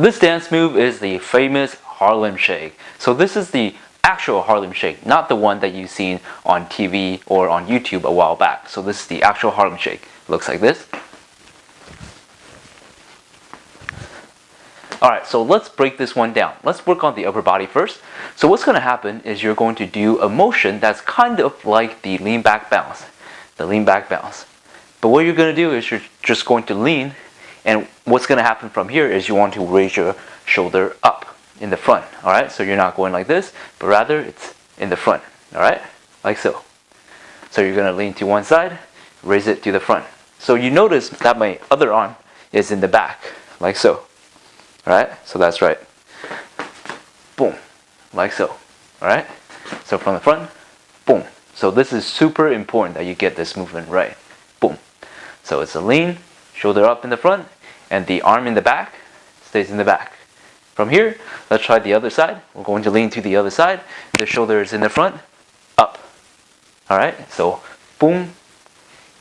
This dance move is the famous Harlem Shake. So this is the actual Harlem Shake, not the one that you've seen on TV or on YouTube a while back. So this is the actual Harlem Shake. Looks like this. Alright, so let's break this one down. Let's work on the upper body first. So what's going to happen is you're going to do a motion that's kind of like the lean back bounce. The lean back bounce. But what you're going to do is you're just going to lean, and what's going to happen from here is you want to raise your shoulder up in the front. Alright, so you're not going like this, but rather it's in the front. Alright, like so. So you're going to lean to one side, raise it to the front. So you notice that my other arm is in the back, like so. Alright, so that's right. Boom, like so. Alright, so from the front, boom. So this is super important that you get this movement right. Boom. So it's a lean, shoulder up in the front, and the arm in the back stays in the back. From here, let's try the other side. We're going to lean to the other side. The shoulder is in the front, up. Alright, so boom,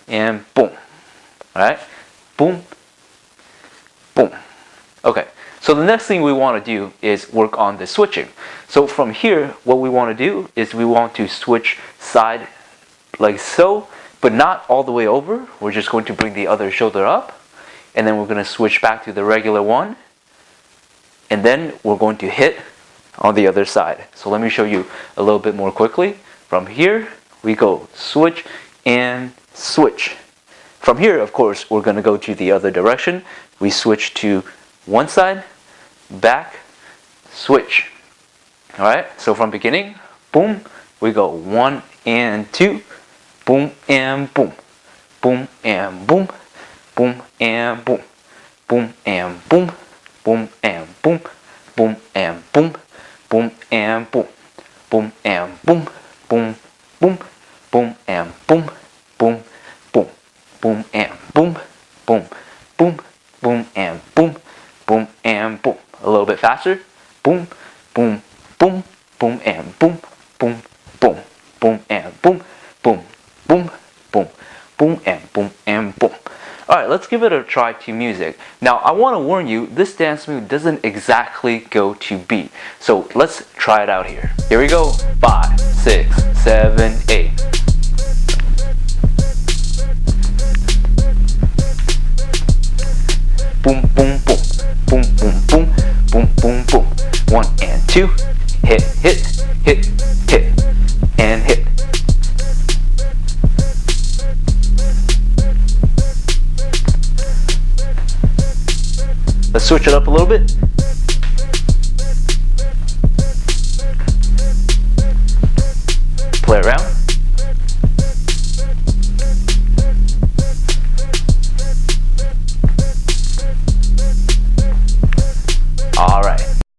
and boom. Alright, boom, boom. Okay. So the next thing we want to do is work on the switching. So from here, what we want to do is we want to switch side like so, but not all the way over. We're just going to bring the other shoulder up, and then we're going to switch back to the regular one, and then we're going to hit on the other side. So let me show you a little bit more quickly. From here, we go switch and switch. From here, of course, we're going to go to the other direction. We switch to one side, back, switch. Alright, so from beginning, boom, we go 1 and 2, boom and boom, boom and boom, boom and boom, boom and boom, boom and boom, boom and boom, boom and boom, boom and boom, boom, boom, boom and boom, boom, boom, boom and boom, boom, boom, boom and boom, boom and boom. A little bit faster. Boom, boom, boom, boom and boom, boom, boom, boom and boom, boom, boom, boom, boom and boom and boom. Alright, let's give it a try to music. Now, I want to warn you, this dance move doesn't exactly go to beat. So let's try it out here. Here we go. 5, 6, 7, 8. Boom, boom, boom. Boom, boom, boom, boom, boom, boom. 1 and 2. Hit, hit, hit, hit, and hit. Let's switch it up a little bit. Play around.